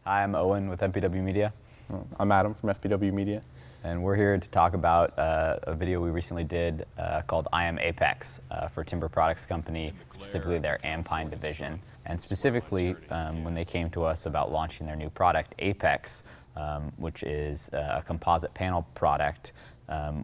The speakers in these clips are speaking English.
Hi, I'm Owen with FPW Media. I'm Adam from FPW Media. And we're here to talk about a video we recently did called I Am Apex for Timber Products Company, specifically their Ampine division. And specifically, when they came to us about launching their new product, Apex, which is a composite panel product,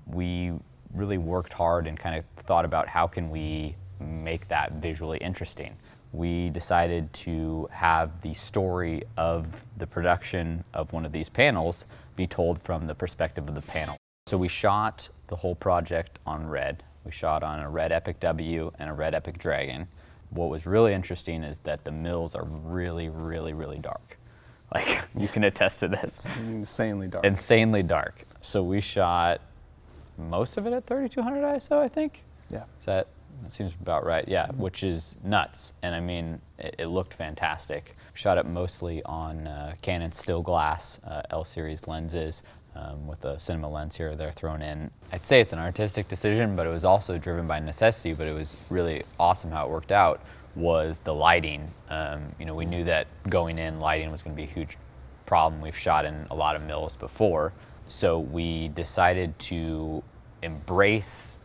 we really worked hard and kind of thought about how can we make that visually interesting. We decided to have the story of the production of one of these panels be told from the perspective of the panel. So we shot the whole project on red. We shot on a red Epic W and a red Epic Dragon. What was really interesting is that the mills are really, really, really dark. Like, you can attest to this. It's insanely dark. Insanely dark. So we shot most of it at 3200 ISO, I think. Yeah. That seems about right, yeah, which is nuts. And I mean, it looked fantastic. Shot it mostly on Canon still glass L-series lenses with a cinema lens here or there thrown in. I'd say it's an artistic decision, but it was also driven by necessity, but it was really awesome how it worked out, was the lighting. You know, we knew that going in, lighting was gonna be a huge problem. We've shot in a lot of mills before, so we decided to embrace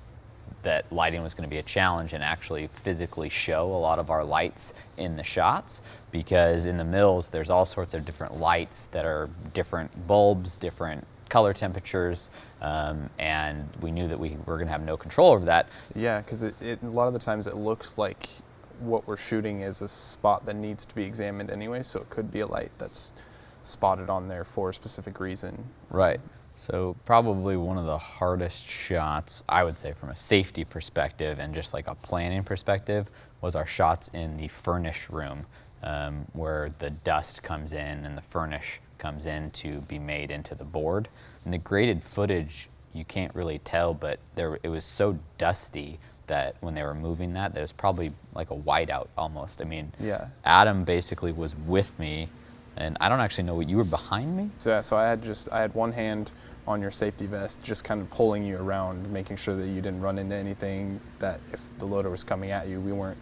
that lighting was going to be a challenge and actually physically show a lot of our lights in the shots, because in the mills there's all sorts of different lights that are different bulbs, different color temperatures, and we knew that we were going to have no control over that. Yeah, because a lot of the times it looks like what we're shooting is a spot that needs to be examined anyway, so it could be a light that's spotted on there for a specific reason. Right. So probably one of the hardest shots, I would say, from a safety perspective and just like a planning perspective, was our shots in the furnish room, where the dust comes in and the furnish comes in to be made into the board. And the graded footage, you can't really tell, but it was so dusty that when they were moving that, it was probably like a whiteout almost. I mean, yeah. Adam basically was with me, and I don't actually know what you were behind me. So I had one hand on your safety vest, just kind of pulling you around, making sure that you didn't run into anything, that if the loader was coming at you, we weren't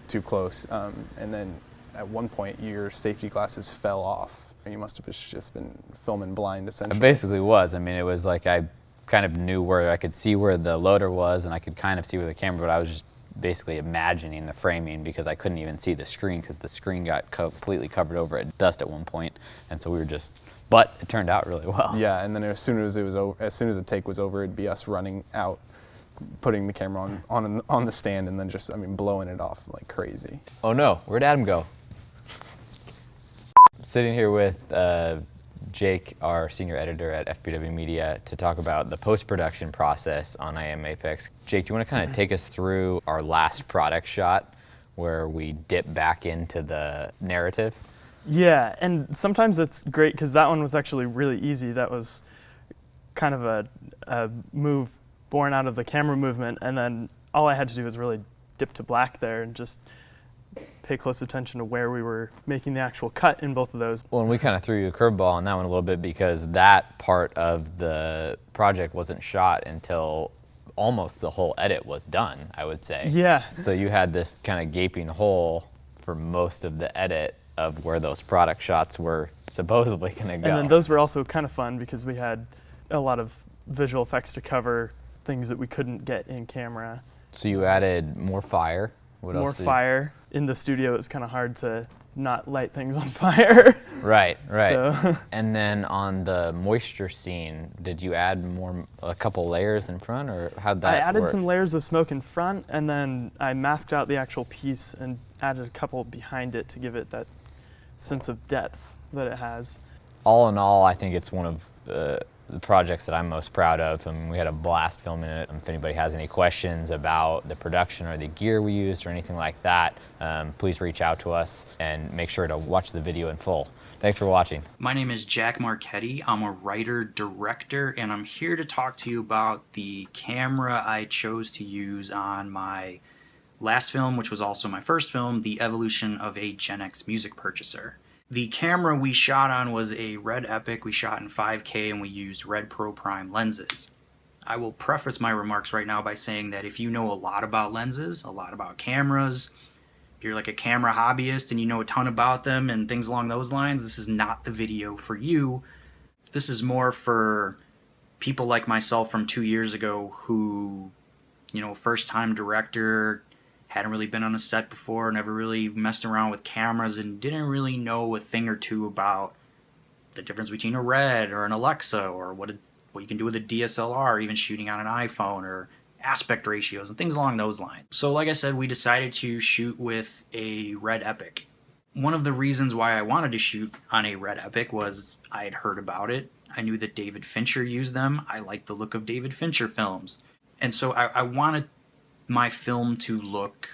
too close. And then at one point, your safety glasses fell off. You must have just been filming blind, essentially. It basically was. I mean, it was like I kind of knew where I could see where the loader was, and I could kind of see where the camera, but I was just basically imagining the framing because I couldn't even see the screen because the screen got completely covered over at dust at one point, and so we were just. But it turned out really well. Yeah, and then as soon as the take was over, it'd be us running out, putting the camera on the stand, and then just, I mean, blowing it off like crazy. Oh no, where'd Adam go? I'm sitting here with Jake, our senior editor at FPW Media, to talk about the post-production process on I Am Apex. Jake, do you want to kind of take us through our last product shot where we dip back into the narrative? Yeah, and sometimes it's great because that one was actually really easy. That was kind of a move born out of the camera movement, and then all I had to do was really dip to black there and just pay close attention to where we were making the actual cut in both of those. Well, and we kind of threw you a curveball on that one a little bit because that part of the project wasn't shot until almost the whole edit was done, I would say. Yeah. So you had this kind of gaping hole for most of the edit of where those product shots were supposedly going to go. And then those were also kind of fun because we had a lot of visual effects to cover things that we couldn't get in camera. So you added more fire. What more else? Fire. In the studio, it's kind of hard to not light things on fire. Right, right. So. And then on the moisture scene, did you add a couple layers in front, or how'd that work? I added some layers of smoke in front, and then I masked out the actual piece and added a couple behind it to give it that sense of depth that it has. All in all, I think it's one of the projects that I'm most proud of, and we had a blast filming it. If anybody has any questions about the production or the gear we used or anything like that, please reach out to us and make sure to watch the video in full. Thanks for watching. My name is Jack Marchetti. I'm a writer-director, and I'm here to talk to you about the camera I chose to use on my last film, which was also my first film, The Evolution of a Gen X Music Purchaser. The camera we shot on was a Red Epic. We shot in 5K and we used Red Pro Prime lenses. I will preface my remarks right now by saying that if you know a lot about lenses, a lot about cameras, if you're like a camera hobbyist and you know a ton about them and things along those lines, this is not the video for you. This is more for people like myself from 2 years ago who, you know, first-time director, hadn't really been on a set before, never really messed around with cameras, and didn't really know a thing or two about the difference between a Red or an Alexa, or what you can do with a DSLR, even shooting on an iPhone, or aspect ratios and things along those lines. So like I said, we decided to shoot with a Red Epic. One of the reasons why I wanted to shoot on a Red Epic was I had heard about it. I knew that David Fincher used them. I liked the look of David Fincher films. And so I wanted my film to look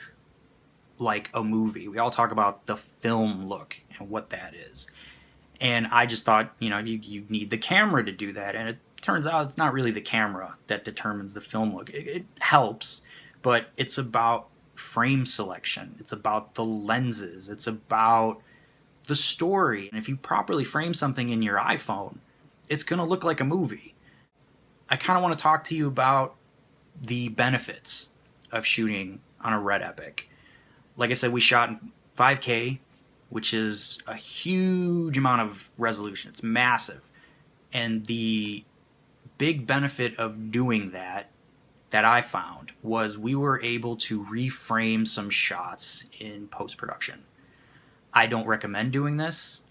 like a movie. We all talk about the film look and what that is. And I just thought, you know, you need the camera to do that. And it turns out it's not really the camera that determines the film look. It helps, but it's about frame selection. It's about the lenses. It's about the story. And if you properly frame something in your iPhone, it's going to look like a movie. I kind of want to talk to you about the benefits of shooting on a Red Epic. Like I said, we shot in 5K, which is a huge amount of resolution. It's massive. And the big benefit of doing that I found was we were able to reframe some shots in post-production. I don't recommend doing this.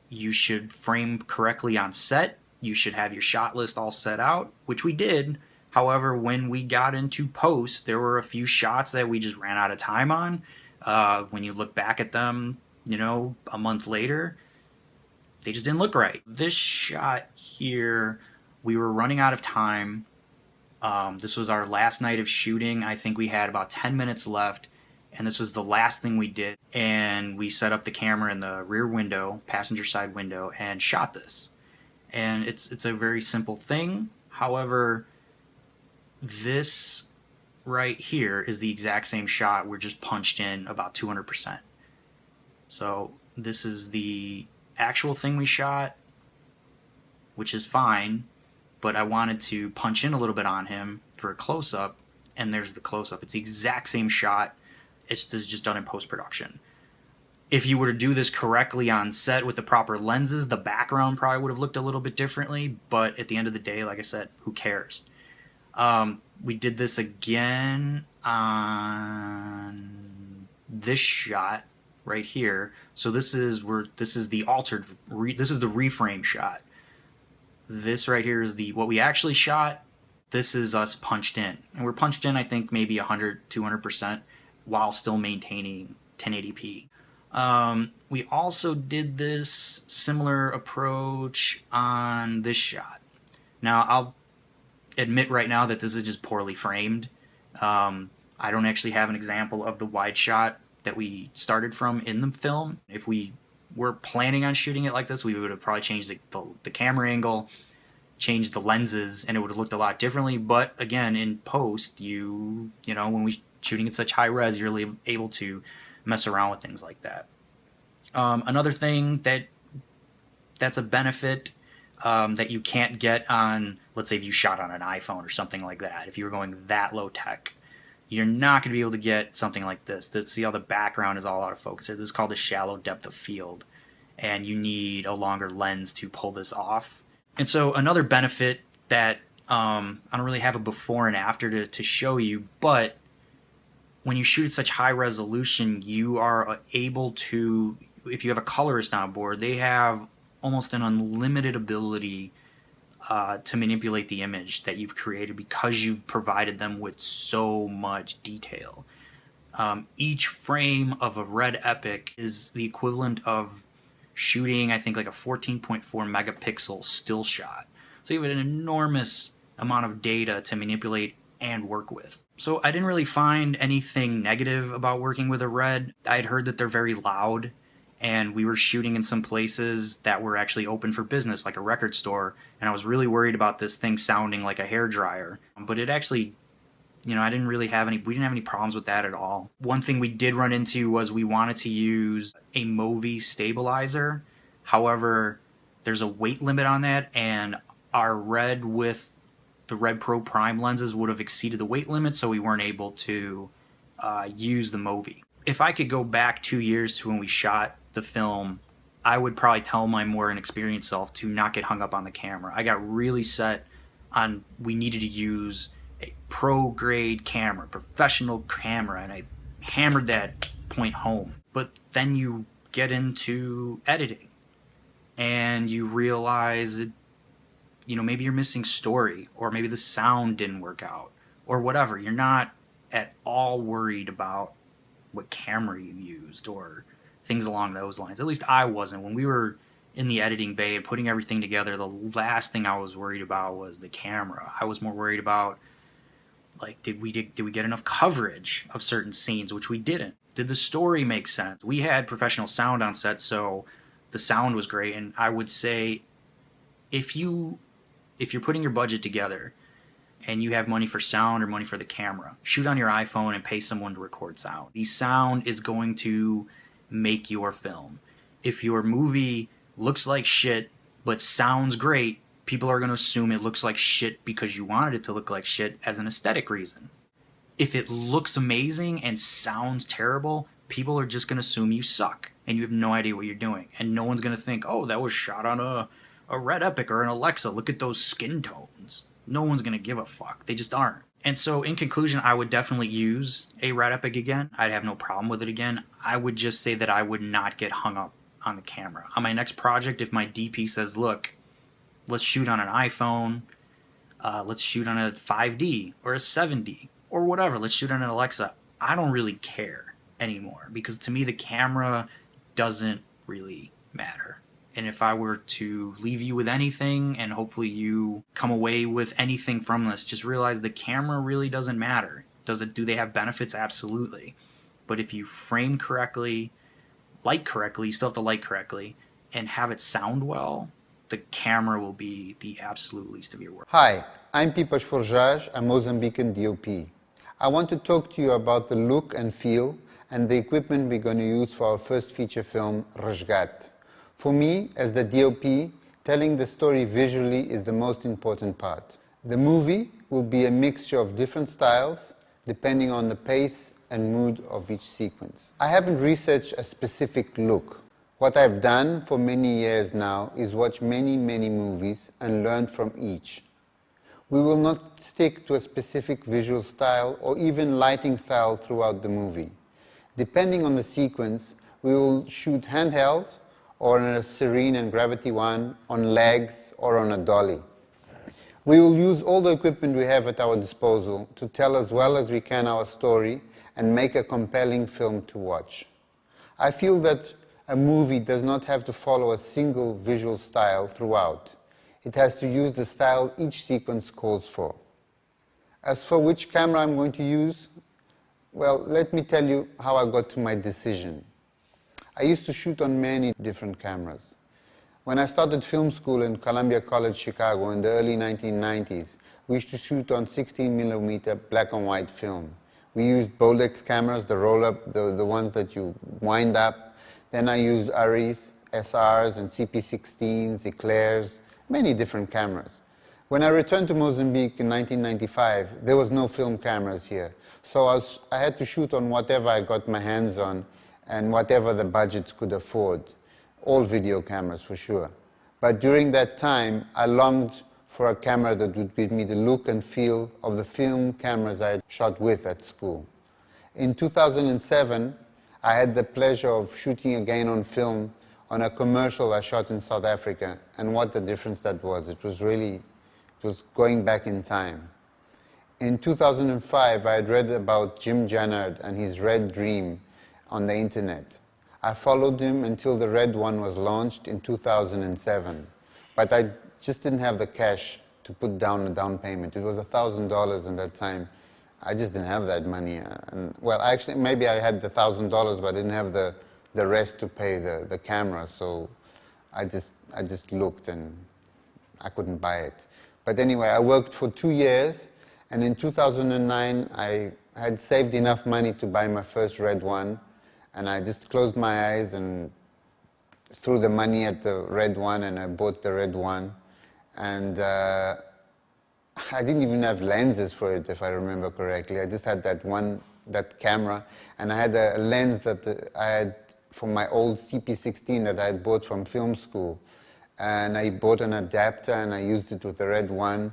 You should frame correctly on set. You should have your shot list all set out, which we did. However, when we got into post, there were a few shots that we just ran out of time on. When you look back at them, you know, a month later, they just didn't look right. This shot here, we were running out of time. This was our last night of shooting. I think we had about 10 minutes left, and this was the last thing we did. And we set up the camera in the rear window, passenger side window, and shot this. And it's a very simple thing. However, this right here is the exact same shot. We're just punched in about 200%. So this is the actual thing we shot, which is fine, but I wanted to punch in a little bit on him for a close-up, and there's the close-up. It's the exact same shot. This is just done in post-production. If you were to do this correctly on set with the proper lenses, the background probably would have looked a little bit differently, but at the end of the day, like I said, who cares? We did this again on this shot right here. So this is the altered, this is the reframe shot. This right here is what we actually shot. This is us punched in, and we're punched in, I think maybe 100, 200% while still maintaining 1080p. We also did this similar approach on this shot. Now, I'll admit right now that this is just poorly framed. I don't actually have an example of the wide shot that we started from in the film. If we were planning on shooting it like this, we would have probably changed the camera angle, changed the lenses, and it would have looked a lot differently. But again, in post, you know, when we shooting at such high res, you're really able to mess around with things like that. Another thing that's a benefit that you can't get on, let's say if you shot on an iPhone or something like that, if you were going that low tech, you're not going to be able to get something like this. To see how the background is all out of focus. This is called a shallow depth of field, and you need a longer lens to pull this off. And so another benefit that I don't really have a before and after to show you, but when you shoot at such high resolution, you are able to, if you have a colorist on board, they have almost an unlimited ability to manipulate the image that you've created because you've provided them with so much detail. Each frame of a Red Epic is the equivalent of shooting, I think, like a 14.4 megapixel still shot. So you have an enormous amount of data to manipulate and work with. So I didn't really find anything negative about working with a Red. I had heard that they're very loud, and we were shooting in some places that were actually open for business, like a record store, and I was really worried about this thing sounding like a hairdryer. But it actually, you know, we didn't have any problems with that at all. One thing we did run into was we wanted to use a Movi stabilizer. However, there's a weight limit on that, and our Red with the Red Pro Prime lenses would have exceeded the weight limit, so we weren't able to use the Movi. if I could go back 2 years to when we shot the film, I would probably tell my more inexperienced self to not get hung up on the camera. I got really set on we needed to use a pro grade camera, professional camera, and I hammered that point home. But then you get into editing and you realize that, you know, maybe you're missing story, or maybe the sound didn't work out, or whatever. You're not at all worried about what camera you used or things along those lines. At least I wasn't. When we were in the editing bay and putting everything together, the last thing I was worried about was the camera. I was more worried about, like, did we get enough coverage of certain scenes, which we didn't? Did the story make sense? We had professional sound on set, so the sound was great. And I would say, if you're putting your budget together and you have money for sound or money for the camera, shoot on your iPhone and pay someone to record sound. The sound is going to make your film. If your movie looks like shit but sounds great, people are going to assume it looks like shit because you wanted it to look like shit as an aesthetic reason. If it looks amazing and sounds terrible, people are just going to assume you suck and you have no idea what you're doing. And no one's going to think, oh, that was shot on a Red Epic or an Alexa. Look at those skin tones. No one's going to give a fuck. They just aren't. And so in conclusion, I would definitely use a Red Epic again. I'd have no problem with it again. I would just say that I would not get hung up on the camera. On my next project, if my DP says, look, let's shoot on an iPhone, let's shoot on a 5D or a 7D or whatever, let's shoot on an Alexa, I don't really care anymore, because to me the camera doesn't really matter. And if I were to leave you with anything, and hopefully you come away with anything from this, just realize the camera really doesn't matter. Do they have benefits? Absolutely. But if you frame correctly, light correctly, you still have to light correctly, and have it sound well, the camera will be the absolute least of your work. Hi, I'm Pipas Forjaz, a Mozambican DOP. I want to talk to you about the look and feel and the equipment we're going to use for our first feature film, RESGATE. For me, as the DOP, telling the story visually is the most important part. The movie will be a mixture of different styles, depending on the pace and mood of each sequence. I haven't researched a specific look. What I've done for many years now is watch many movies and learn from each. We will not stick to a specific visual style or even lighting style throughout the movie. Depending on the sequence, we will shoot handheld, or on a Serene and Gravity one, on legs, or on a dolly. We will use all the equipment we have at our disposal to tell as well as we can our story and make a compelling film to watch. I feel that a movie does not have to follow a single visual style throughout. It has to use the style each sequence calls for. As for which camera I'm going to use, well, let me tell you how I got to my decision. I used to shoot on many different cameras. When I started film school in Columbia College, Chicago in the early 1990s, we used to shoot on 16mm black and white film. We used Bolex cameras, the roll-up, the ones that you wind up. Then I used Arris, SRs, and CP16s, Eclairs, many different cameras. When I returned to Mozambique in 1995, there was no film cameras here. So I had to shoot on whatever I got my hands on and whatever the budgets could afford. All video cameras for sure. But during that time, I longed for a camera that would give me the look and feel of the film cameras I had shot with at school. In 2007, I had the pleasure of shooting again on film on a commercial I shot in South Africa, and what a difference that was. It was going back in time. In 2005, I had read about Jim Jannard and his Red Dream on the internet. I followed him until the Red one was launched in 2007, but I just didn't have the cash to put down a down payment. It was $1,000 in that time. I just didn't have that money. Well, actually, maybe I had the $1,000, but I didn't have the rest to pay the camera, so I just looked and I couldn't buy it. But anyway, I worked for 2 years, and in 2009, I had saved enough money to buy my first Red one, and I just closed my eyes and threw the money at the Red one, and I bought the Red one. And I didn't even have lenses for it, if I remember correctly. I just had that one that camera, and I had a lens that I had from my old CP16 that I had bought from film school, and I bought an adapter and I used it with the Red 1,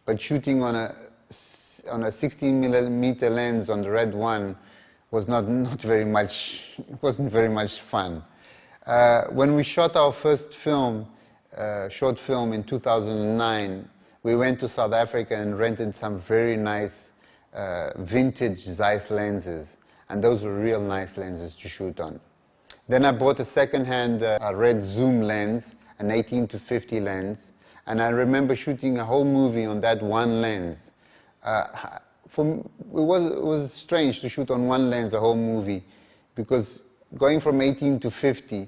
but shooting on a 16mm lens on the Red 1 was not very much, it wasn't very much fun. When we shot our first film, short film in 2009, we went to South Africa and rented some very nice vintage Zeiss lenses, and those were real nice lenses to shoot on. Then I bought a second-hand red zoom lens, an 18-50 lens, and I remember shooting a whole movie on that one lens. It was strange to shoot on one lens a whole movie, because going from 18 to 50,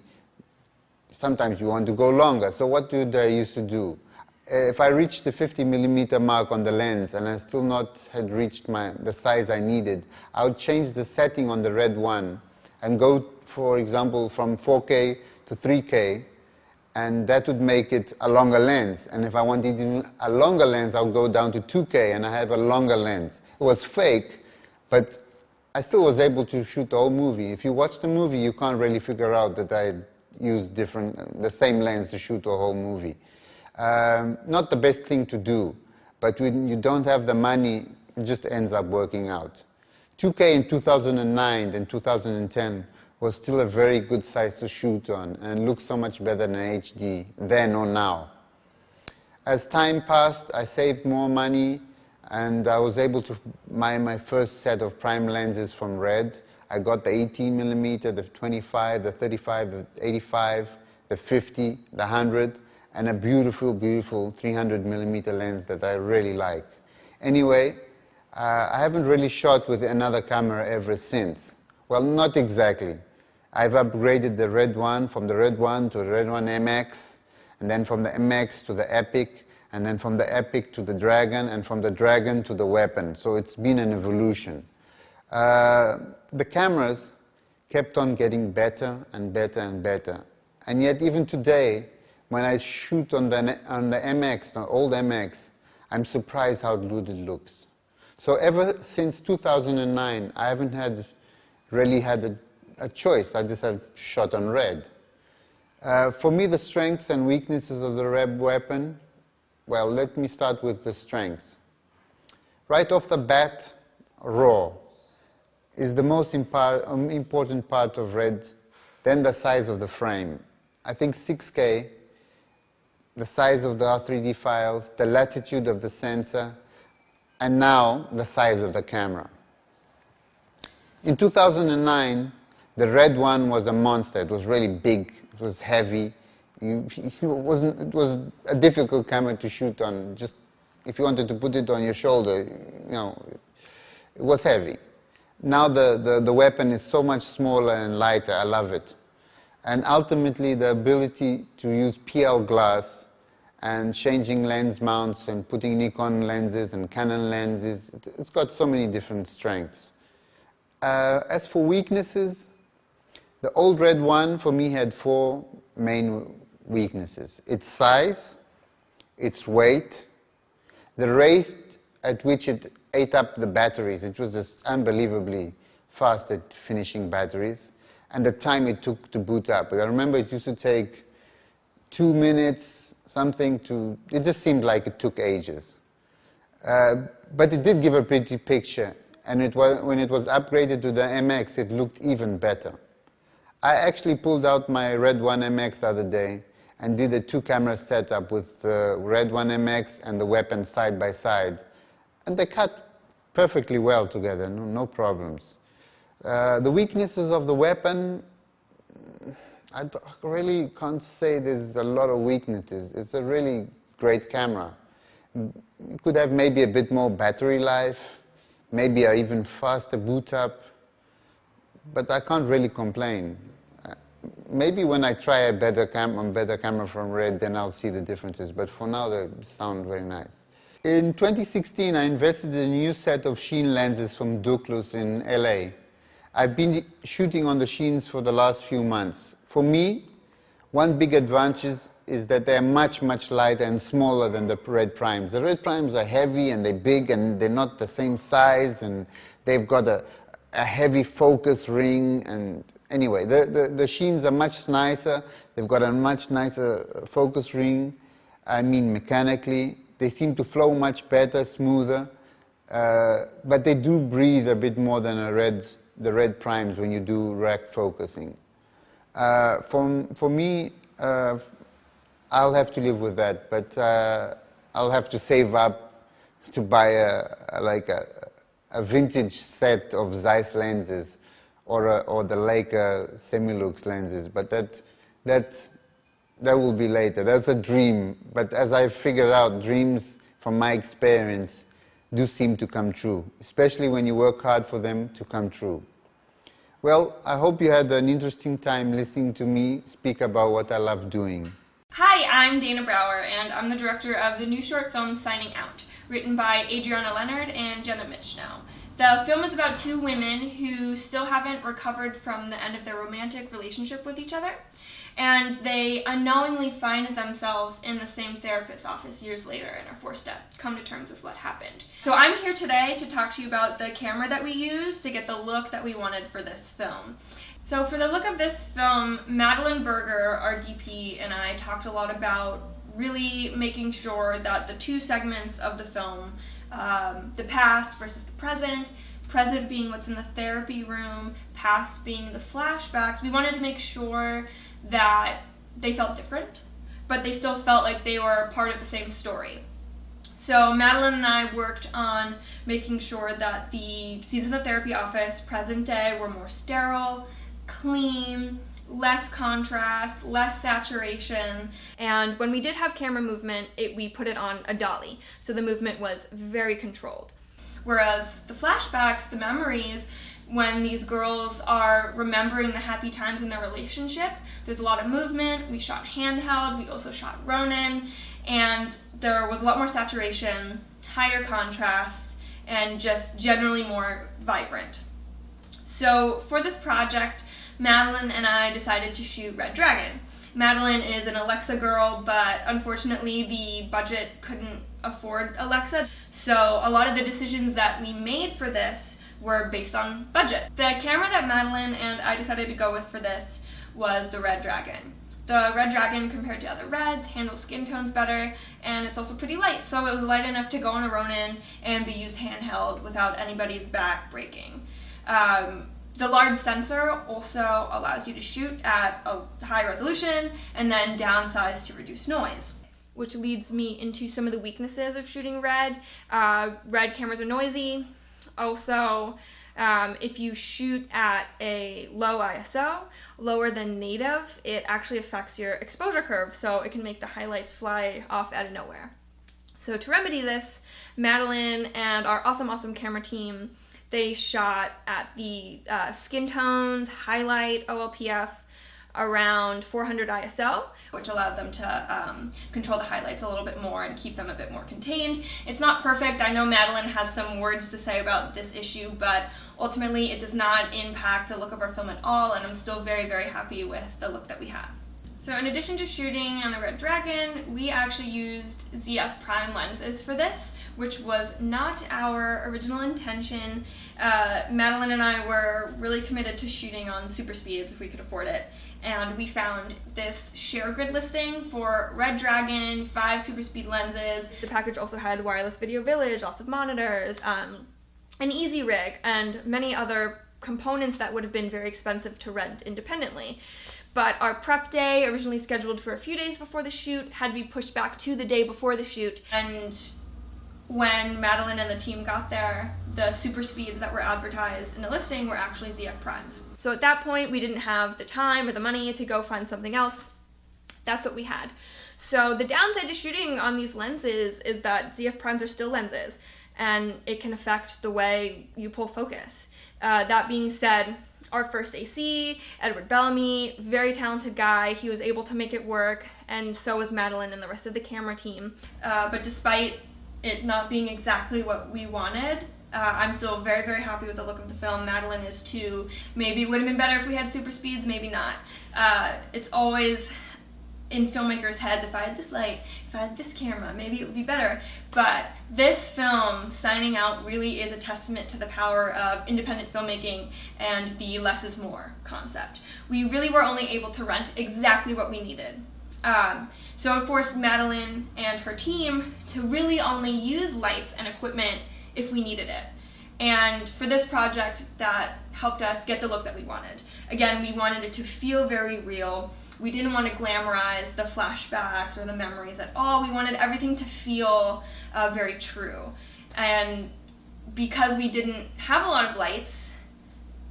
sometimes you want to go longer. So what did I used to do? If I reached the 50mm mark on the lens and I still not had reached the size I needed, I would change the setting on the Red 1 and go, for example, from 4K to 3K, and that would make it a longer lens. And if I wanted even a longer lens, I would go down to 2K and I have a longer lens. It was fake, but I still was able to shoot the whole movie. If you watch the movie, you can't really figure out that I used the same lens to shoot a whole movie. Not the best thing to do, but when you don't have the money, it just ends up working out. 2K in 2009 and 2010 was still a very good size to shoot on and looked so much better than HD then or now. As time passed, I saved more money and I was able to buy my first set of prime lenses from Red. I got the 18mm, the 25, the 35, the 85, the 50, the 100, and a beautiful, beautiful 300mm lens that I really like. Anyway, I haven't really shot with another camera ever since. Well, not exactly. I've upgraded the Red 1 from the Red 1 to the Red 1 MX, and then from the MX to the Epic, and then from the Epic to the Dragon, and from the Dragon to the Weapon. So it's been an evolution. The cameras kept on getting better and better and better. And yet even today, when I shoot on the MX, the old MX, I'm surprised how good it looks. So ever since 2009, I haven't really had a choice. I just have shot on Red. For me, the strengths and weaknesses of the Red weapon, well, let me start with the strengths. Right off the bat, RAW is the most important part of Red, then the size of the frame. I think 6K, the size of the R3D files, the latitude of the sensor, and now the size of the camera. In 2009, the Red 1 was a monster. It was really big, it was heavy. It was a difficult camera to shoot on. Just if you wanted to put it on your shoulder, it was heavy. Now the weapon is so much smaller and lighter. I love it. And ultimately, the ability to use PL glass and changing lens mounts and putting Nikon lenses and Canon lenses, it's got so many different strengths. As for weaknesses, the old Red 1 for me had 4 main weaknesses. Its size, its weight, the rate at which it ate up the batteries. It was just unbelievably fast at finishing batteries, and the time it took to boot up. I remember it used to take 2 minutes, it just seemed like it took ages. But it did give a pretty picture, and when it was upgraded to the MX, it looked even better. I actually pulled out my Red 1 MX the other day and did a 2-camera setup with the Red 1 MX and the weapon side by side, and they cut perfectly well together, no problems. The weaknesses of the weapon, I really can't say there's a lot of weaknesses. It's a really great camera. It could have maybe a bit more battery life, maybe an even faster boot up, but I can't really complain. Maybe when I try a better camera from Red, then I'll see the differences, but for now they sound very nice. In 2016, I invested in a new set of Sheen lenses from Duclus in LA. I've been shooting on the Sheens for the last few months. For me, one big advantage is that they're much, much lighter and smaller than the Red Primes. The Red Primes are heavy and they're big and they're not the same size, and they've got a heavy focus ring, and anyway, the sheens are much nicer. They've got a much nicer focus ring. I mean, mechanically, they seem to flow much better, smoother, but they do breathe a bit more than the red primes when you do rack focusing. For me, I'll have to live with that, but I'll have to save up to buy a vintage set of Zeiss lenses or the Leica Semilux lenses, but that will be later. That's a dream, but as I've figured out, dreams, from my experience, do seem to come true, especially when you work hard for them to come true. Well, I hope you had an interesting time listening to me speak about what I love doing. Hi, I'm Dana Brawer, and I'm the director of the new short film Signing Out, written by Adriana Leonard and Jenna Michnow. The film is about two women who still haven't recovered from the end of their romantic relationship with each other, and they unknowingly find themselves in the same therapist's office years later and are forced to come to terms with what happened. So I'm here today to talk to you about the camera that we used to get the look that we wanted for this film. So for the look of this film, Madeline Berger, our DP, and I talked a lot about really making sure that the two segments of the film, the past versus the present being what's in the therapy room, past being the flashbacks, we wanted to make sure that they felt different, but they still felt like they were part of the same story. So Madeline and I worked on making sure that the scenes in the therapy office, present day, were more sterile, clean, less contrast, less saturation, and when we did have camera movement, we put it on a dolly, so the movement was very controlled. Whereas the flashbacks, the memories, when these girls are remembering the happy times in their relationship, there's a lot of movement. We shot handheld, we also shot Ronin, and there was a lot more saturation, higher contrast, and just generally more vibrant. So for this project, Madeline and I decided to shoot Red Dragon. Madeline is an Alexa girl, but unfortunately the budget couldn't afford Alexa, so a lot of the decisions that we made for this were based on budget. The camera that Madeline and I decided to go with for this was the Red Dragon. The Red Dragon, compared to other Reds, handles skin tones better, and it's also pretty light, so it was light enough to go on a Ronin and be used handheld without anybody's back breaking. The large sensor also allows you to shoot at a high resolution and then downsize to reduce noise, which leads me into some of the weaknesses of shooting Red. Red cameras are noisy. Also, if you shoot at a low ISO, lower than native, it actually affects your exposure curve, so it can make the highlights fly off out of nowhere. So to remedy this, Madeline and our awesome camera team, they shot at the skin tones, highlight, OLPF, around 400 ISO, which allowed them to control the highlights a little bit more and keep them a bit more contained. It's not perfect. I know Madeline has some words to say about this issue, but ultimately it does not impact the look of our film at all, and I'm still very happy with the look that we have. So in addition to shooting on the Red Dragon, we actually used ZF prime lenses for this, which was not our original intention. Madeline and I were really committed to shooting on super speeds if we could afford it, and we found this share grid listing for Red Dragon, 5 super speed lenses. The package also had wireless video village, lots of monitors, an easy rig, and many other components that would have been very expensive to rent independently. But our prep day, originally scheduled for a few days before the shoot, had to be pushed back to the day before the shoot, and when Madeline and the team got there, the super speeds that were advertised in the listing were actually ZF primes. So at that point, we didn't have the time or the money to go find something else. That's what we had. So the downside to shooting on these lenses is that ZF primes are still lenses, and it can affect the way you pull focus. That being said, our first AC, Edward Bellamy, very talented guy, he was able to make it work, and so was Madeline and the rest of the camera team. But despite it not being exactly what we wanted, I'm still very happy with the look of the film. Madeline is too. Maybe it would have been better if we had super speeds, maybe not. It's always in filmmakers' heads, if I had this light, if I had this camera, maybe it would be better. But this film, Signing Out, really is a testament to the power of independent filmmaking and the less is more concept. We really were only able to rent exactly what we needed. So it forced Madeline and her team to really only use lights and equipment if we needed it. And for this project, that helped us get the look that we wanted. Again, we wanted it to feel very real. We didn't want to glamorize the flashbacks or the memories at all. We wanted everything to feel very true. And because we didn't have a lot of lights,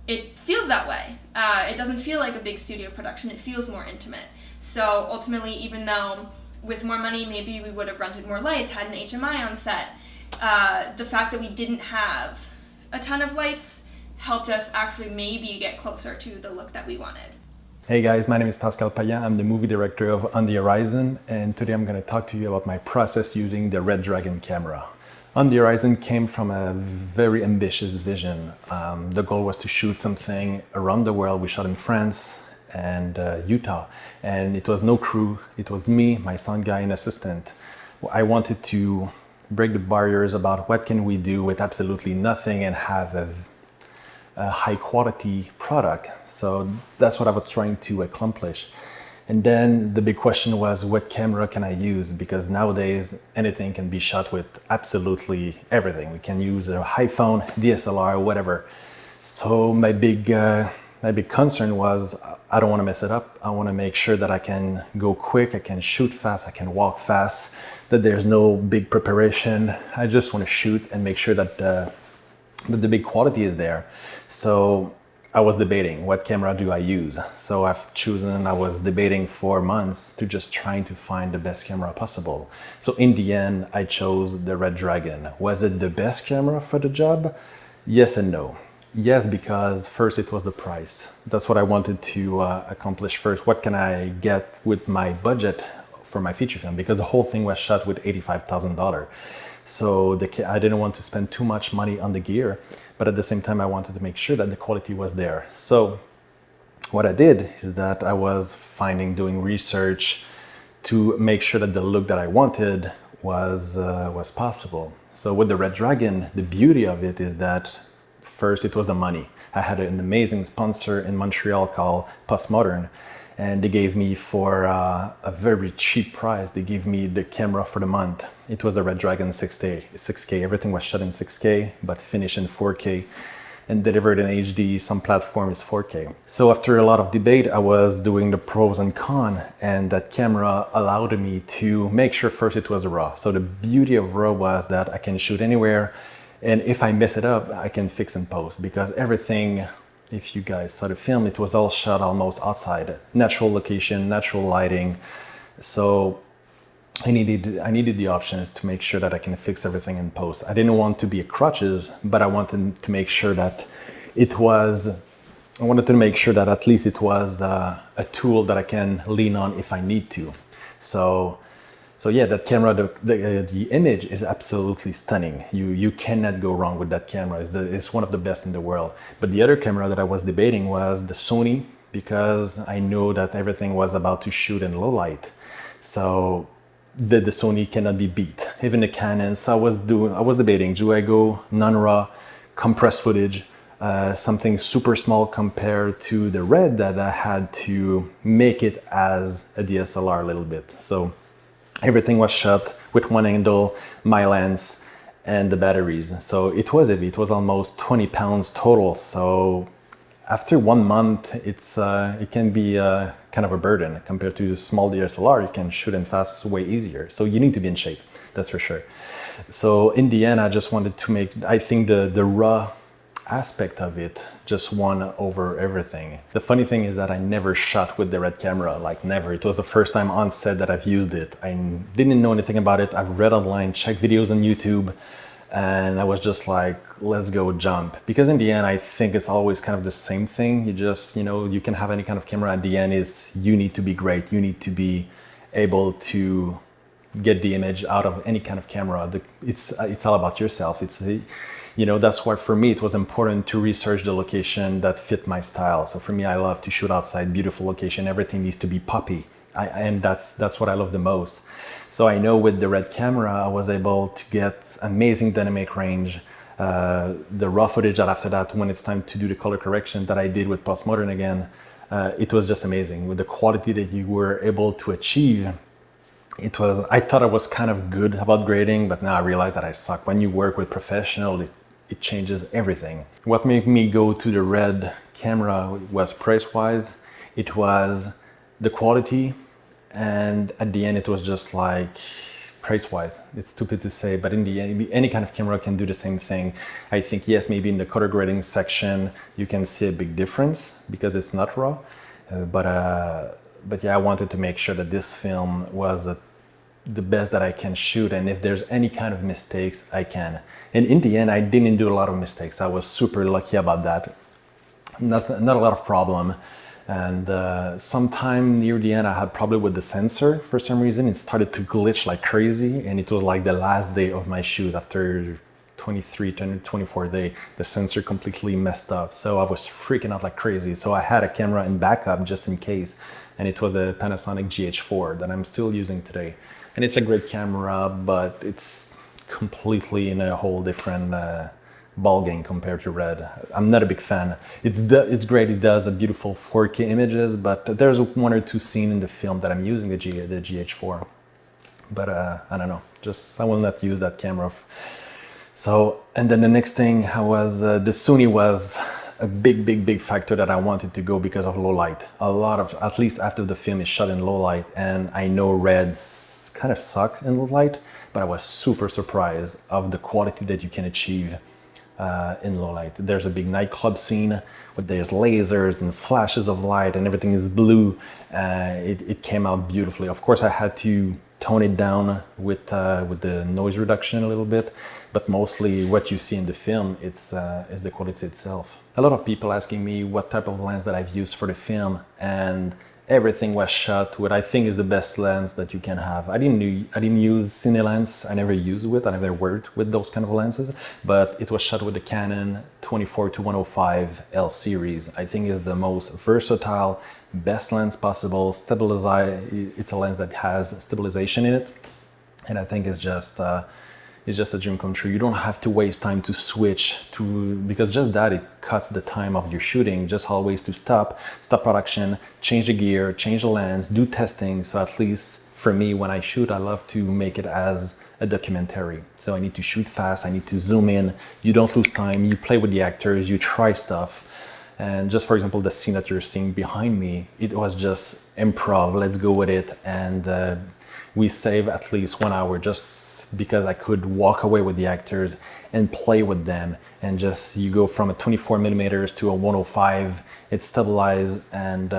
it feels that way. It doesn't feel like a big studio production. It feels more intimate. So ultimately, even though with more money maybe we would have rented more lights, had an HMI on set, the fact that we didn't have a ton of lights helped us actually maybe get closer to the look that we wanted. Hey guys, my name is Pascal Payant. I'm the movie director of On the Horizon, and today I'm going to talk to you about my process using the Red Dragon camera. On the Horizon came from a very ambitious vision. The goal was to shoot something around the world. We shot in France and Utah, and it was no crew. It was me, my sound guy, and assistant. I wanted to break the barriers about what can we do with absolutely nothing and have a high quality product. So that's what I was trying to accomplish. And then the big question was, what camera can I use? Because nowadays anything can be shot with absolutely everything. We can use a iPhone, DSLR, whatever. So my big concern was, I don't want to mess it up. I want to make sure that I can go quick, I can shoot fast, I can walk fast, that there's no big preparation. I just want to shoot and make sure that the big quality is there. So I was debating, what camera do I use? So I was debating for months to just trying to find the best camera possible. So in the end, I chose the Red Dragon. Was it the best camera for the job? Yes and no. Yes, because first it was the price. That's what I wanted to accomplish first. What can I get with my budget for my feature film? Because the whole thing was shot with $85,000. So I didn't want to spend too much money on the gear, but at the same time I wanted to make sure that the quality was there. So what I did is that I was doing research to make sure that the look that I wanted was possible. So with the Red Dragon, the beauty of it is that first it was the money. I had an amazing sponsor in Montreal called Postmodern, and they gave me for a very cheap price, they gave me the camera for the month. It was the Red Dragon 6K. Everything was shot in 6K, but finished in 4K and delivered in HD. Some platform is 4K. So after a lot of debate, I was doing the pros and cons, and that camera allowed me to make sure first it was RAW. So the beauty of RAW was that I can shoot anywhere, and if I mess it up, I can fix in post, because everything, if you guys saw the film, it was all shot almost outside, natural location, natural lighting. So I needed the options to make sure that I can fix everything in post. I didn't want to be a crutches, but I wanted to make sure that I wanted to make sure that at least it was a tool that I can lean on if I need to. So yeah, that camera, the image is absolutely stunning. You cannot go wrong with that camera. It's one of the best in the world. But the other camera that I was debating was the Sony, because I know that everything was about to shoot in low light. So the Sony cannot be beat. Even the Canons, I was debating, do I go non-RAW, compressed footage, something super small compared to the Red that I had to make it as a DSLR a little bit. So everything was shot with one angle, my lens, and the batteries. So it was heavy. It was almost 20 pounds total. So after 1 month, it can be kind of a burden compared to small DSLR. You can shoot in fast way easier. So you need to be in shape, that's for sure. So in the end, I just wanted to I think the raw aspect of it just won over everything. The funny thing is that I never shot with the Red camera, like never. It was the first time on set that I've used it. I didn't know anything about it. I've read online, checked videos on YouTube, and I was just like, let's go jump. Because in the end, I think it's always kind of the same thing. You just, you can have any kind of camera. At the end is you need to be great. You need to be able to get the image out of any kind of camera. It's all about yourself. That's why for me it was important to research the location that fit my style. So for me, I love to shoot outside, beautiful location. Everything needs to be poppy. And that's what I love the most. So I know with the red camera, I was able to get amazing dynamic range. The raw footage that after that, when it's time to do the color correction that I did with Postmodern again, it was just amazing. With the quality that you were able to achieve, I thought I was kind of good about grading, but now I realize that I suck. When you work with professional, it changes everything. What made me go to the red camera was price-wise. It was the quality, and at the end it was just like price-wise. It's stupid to say, but in the end, any kind of camera can do the same thing. I think, yes, maybe in the color grading section, you can see a big difference because it's not raw. But yeah, I wanted to make sure that this film was the best that I can shoot, and if there's any kind of mistakes, I can. And in the end, I didn't do a lot of mistakes. I was super lucky about that. Not a lot of problem. And sometime near the end, I had problem with the sensor for some reason. It started to glitch like crazy, and it was like the last day of my shoot. After 24 day, the sensor completely messed up. So I was freaking out like crazy. So I had a camera in backup just in case, and it was the Panasonic GH4 that I'm still using today. And it's a great camera, but it's completely in a whole different ball game compared to red. I'm not a big fan. It's great. It does a beautiful 4K images, but there's one or two scenes in the film that I'm using the GH4. But I don't know. I will not use that camera. So, and then the next thing was the Sony was a big factor that I wanted to go because of low light. At least after the film is shot in low light, and I know red kind of sucks in low light, but I was super surprised of the quality that you can achieve in low light. There's a big nightclub scene where there's lasers and flashes of light and everything is blue. It came out beautifully. Of course, I had to tone it down with the noise reduction a little bit, but mostly what you see in the film is the quality itself. A lot of people asking me what type of lens that I've used for the film, and everything was shot with, I think, is the best lens that you can have. I didn't use Cine lens. I never used it. I never worked with those kind of lenses, but it was shot with the Canon 24-105 L series. I think is the most versatile, best lens possible. It's a lens that has stabilization in it, and I think it's just a dream come true. You don't have to waste time to switch because just that, it cuts the time of your shooting. Just always to stop production, change the gear, change the lens, do testing. So at least for me, when I shoot, I love to make it as a documentary. So I need to shoot fast, I need to zoom in. You don't lose time, you play with the actors, you try stuff. And just for example, the scene that you're seeing behind me, it was just improv, let's go with it. And we save at least 1 hour just because I could walk away with the actors and play with them. And just, you go from a 24mm to a 105, it's stabilized, and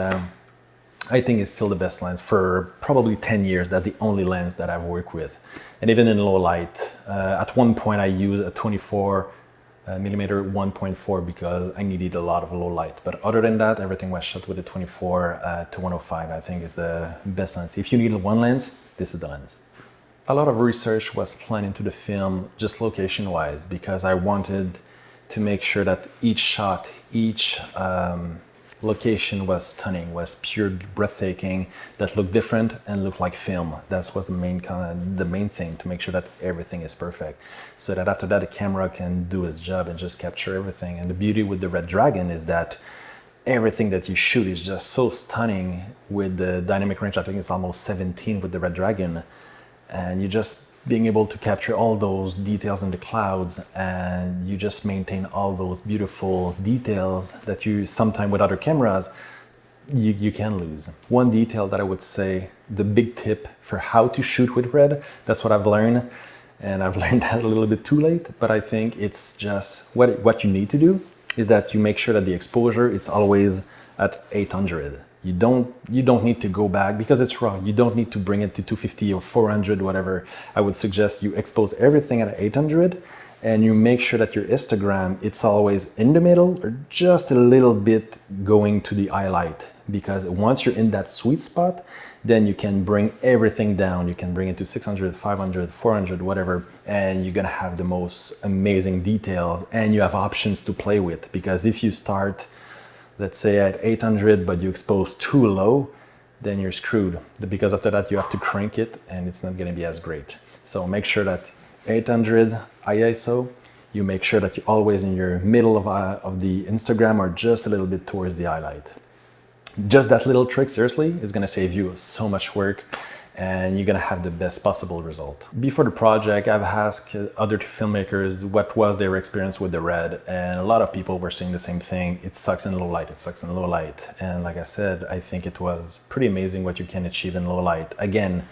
I think it's still the best lens. For probably 10 years, that's the only lens that I've worked with. And even in low light, at one point I used a 24mm 1.4 because I needed a lot of low light. But other than that, everything was shot with a 24 to 105, I think is the best lens. If you need one lens, this is the lens. A lot of research was planned into the film, just location-wise, because I wanted to make sure that each shot, each location was stunning, was pure breathtaking, that looked different and looked like film. That was the main thing, to make sure that everything is perfect, so that after that the camera can do its job and just capture everything. And the beauty with the Red Dragon is that everything that you shoot is just so stunning. With the dynamic range, I think it's almost 17 with the Red Dragon, and you just being able to capture all those details in the clouds, and you just maintain all those beautiful details that you sometimes with other cameras you can lose. One detail that I would say, the big tip for how to shoot with red, that's what I've learned, and I've learned that a little bit too late, but I think it's just what you need to do is that you make sure that the exposure it's always at 800. You don't need to go back because it's raw. You don't need to bring it to 250 or 400, whatever. I would suggest you expose everything at 800, and you make sure that your histogram, it's always in the middle or just a little bit going to the highlight. Because once you're in that sweet spot, then you can bring everything down. You can bring it to 600, 500, 400, whatever, and you're gonna have the most amazing details, and you have options to play with. Because if you start, let's say at 800, but you expose too low, then you're screwed. Because after that, you have to crank it and it's not gonna be as great. So make sure that 800 ISO, you make sure that you're always in your middle of the Instagram or just a little bit towards the highlight. Just that little trick, seriously, is gonna save you so much work and you're gonna have the best possible result. Before the project, I've asked other filmmakers what was their experience with the red, and a lot of people were saying the same thing. It sucks in low light, it sucks in low light. And like I said, I think it was pretty amazing what you can achieve in low light. Again,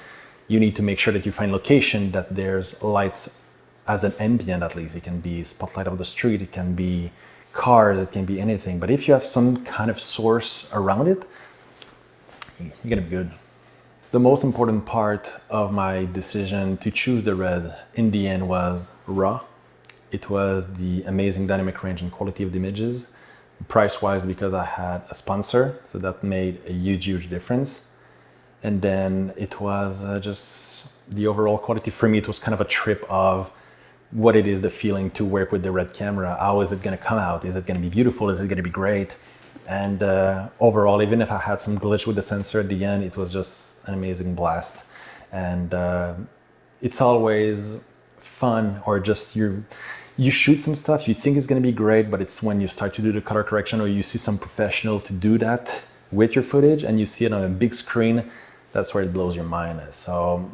you need to make sure that you find location that there's lights as an ambient at least. It can be spotlight of the street, it can be cars, it can be anything. But if you have some kind of source around it, you're gonna be good. The most important part of my decision to choose the red in the end was raw. It was the amazing dynamic range and quality of the images. Price-wise, because I had a sponsor, so that made a huge difference. And then it was just the overall quality. For me, it was kind of a trip of what it is, the feeling to work with the red camera. How is it gonna come out? Is it gonna be beautiful? Is it gonna be great? And overall, even if I had some glitch with the sensor at the end, it was just an amazing blast. And it's always fun, or just you shoot some stuff, you think it's gonna be great, but it's when you start to do the color correction or you see some professional to do that with your footage and you see it on a big screen, that's where it blows your mind. So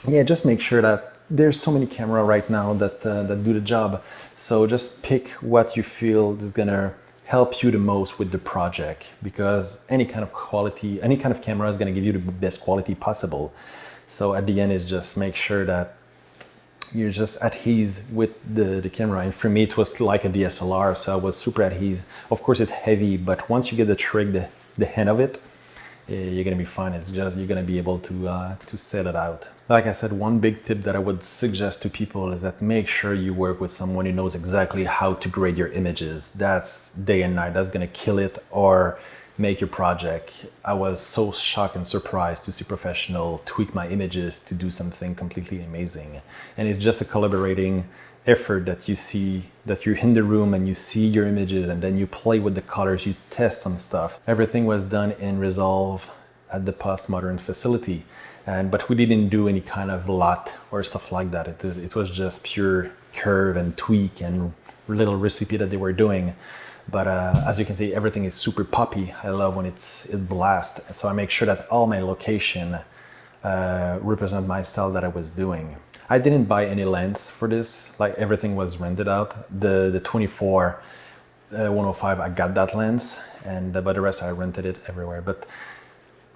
yeah, just make sure that there's so many cameras right now that do the job. So just pick what you feel is gonna help you the most with the project, because any kind of quality, any kind of camera is gonna give you the best quality possible. So at the end is just make sure that you're just at ease with the camera. And for me, it was like a DSLR, so I was super at ease. Of course, it's heavy, but once you get the trick, the hang of it, you're gonna be fine. It's just, you're gonna be able to set it out. Like I said, one big tip that I would suggest to people is that make sure you work with someone who knows exactly how to grade your images. That's day and night. That's gonna kill it or make your project. I was so shocked and surprised to see professional tweak my images to do something completely amazing. And it's just a collaborating effort that you see, that you're in the room and you see your images and then you play with the colors, you test some stuff. Everything was done in Resolve at the Postmodern facility. But we didn't do any kind of lot or stuff like that. It was just pure curve and tweak and little recipe that they were doing. But as you can see, everything is super poppy. I love when it blasts. So I make sure that all my location represent my style that I was doing. I didn't buy any lens for this. Like everything was rented out. The 24 105, I got that lens, and but the rest I rented it everywhere. But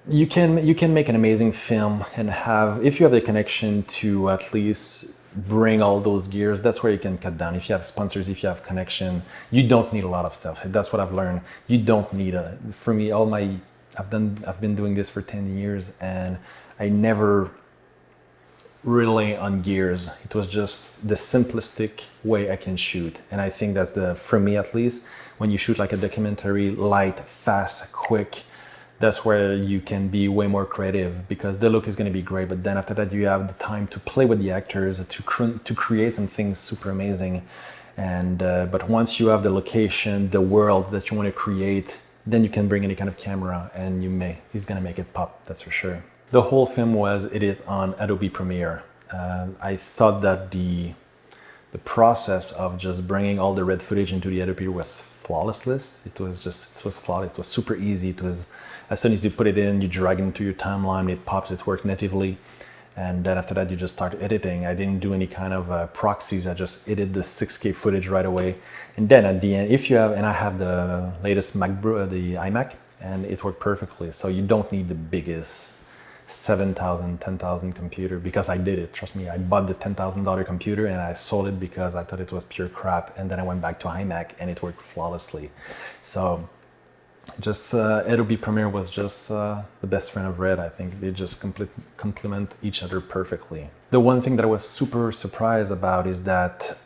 you can make an amazing film and have, if you have the connection to at least bring all those gears, that's where you can cut down. If you have sponsors, if you have connection, you don't need a lot of stuff. That's what I've learned. You don't need for me, I've been doing this for 10 years and I never rely on gears. It was just the simplistic way I can shoot. And I think that's for me at least, when you shoot like a documentary, light, fast, quick, that's where you can be way more creative, because the look is going to be great, but then after that you have the time to play with the actors, to create some things super amazing. And but once you have the location, the world that you want to create, then you can bring any kind of camera and it's going to make it pop, that's for sure. The whole film was edited on Adobe Premiere. I thought that the process of just bringing all the red footage into the Adobe was flawless. It was flawless. It was super easy. It was, as soon as you put it in, you drag it into your timeline, it pops, it worked natively. And then after that, you just start editing. I didn't do any kind of proxies. I just edited the 6K footage right away. And then at the end, if you have, and I have the latest the iMac, and it worked perfectly. So you don't need the biggest 7,000, 10,000 computer, because I did it. Trust me, I bought the $10,000 computer and I sold it because I thought it was pure crap. And then I went back to iMac and it worked flawlessly. So just Adobe Premiere was just the best friend of Red. I think they just complement each other perfectly. The one thing that I was super surprised about is that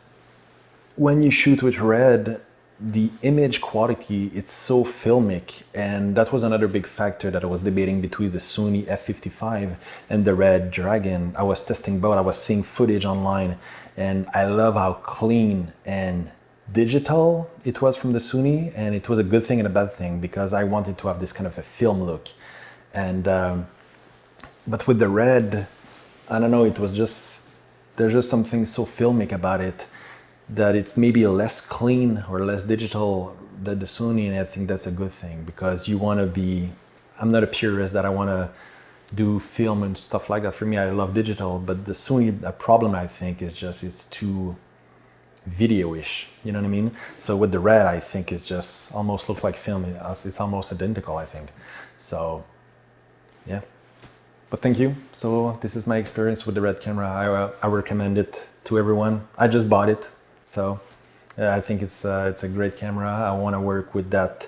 when you shoot with Red, the image quality, it's so filmic, and that was another big factor that I was debating between the Sony f55 and the Red Dragon. I was testing both. I was seeing footage online, and I love how clean and digital it was from the Sony, and it was a good thing and a bad thing, because I wanted to have this kind of a film look. And but with the red, I don't know, it was just, there's just something so filmic about it that it's maybe less clean or less digital than the Sony, and I think that's a good thing, because you want to be, I'm not a purist that I want to do film and stuff like that. For me, I love digital, but the Sony, the problem I think is just it's too video-ish, you know what I mean? So with the red, I think it's just almost looks like film. It's almost identical, I think. So yeah, but thank you. So this is my experience with the red camera. I recommend it to everyone. I just bought it, so I think it's a great camera. I want to work with that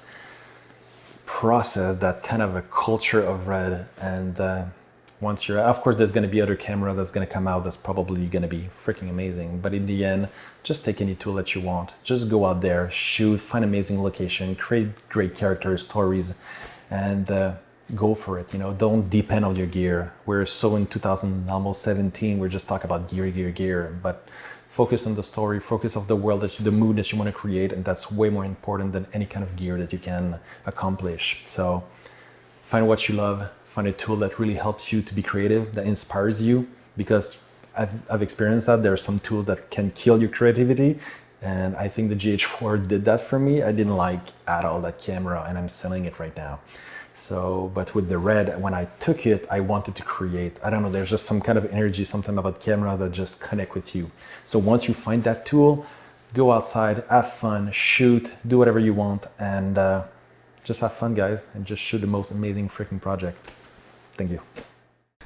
process, that kind of a culture of red. And once you're, of course, there's going to be other camera that's going to come out that's probably going to be freaking amazing. But in the end, just take any tool that you want. Just go out there, shoot, find amazing location, create great characters, stories, and go for it. You know, don't depend on your gear. We're so in 2017, we're just talking about gear. But focus on the story, focus on the world, the mood that you want to create, and that's way more important than any kind of gear that you can accomplish. So find what you love, find a tool that really helps you to be creative, that inspires you, because I've experienced that. There are some tools that can kill your creativity, and I think the GH4 did that for me. I didn't like at all that camera, and I'm selling it right now. So, but with the red, when I took it, I wanted to create, I don't know, there's just some kind of energy, something about camera that just connect with you. So once you find that tool, go outside, have fun, shoot, do whatever you want, and just have fun, guys, and just shoot the most amazing freaking project. Thank you.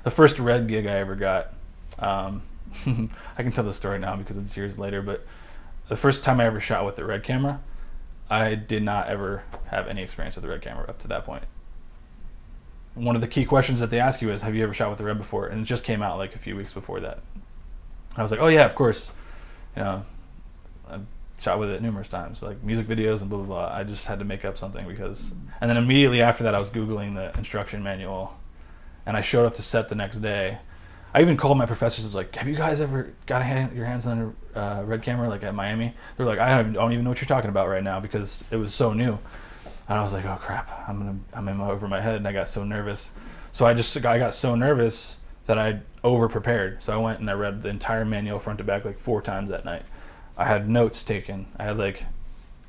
The first red gig I ever got, I can tell the story now because it's years later, but the first time I ever shot with the red camera, I did not ever have any experience with the red camera up to that point. One of the key questions that they ask you is, have you ever shot with the red before? And it just came out like a few weeks before that. I was like, oh yeah, of course. You know, I've shot with it numerous times, like music videos and blah, blah, blah. I just had to make up something because, and then immediately after that I was Googling the instruction manual, and I showed up to set the next day. I even called my professors, I was like, have you guys ever got your hands on a red camera like at Miami? They're like, I don't even know what you're talking about right now, because it was so new. And I was like, oh crap, I'm over my head, and I got so nervous. So I got so nervous that I over-prepared. So I went and I read the entire manual front to back like 4 times that night. I had notes taken. I had like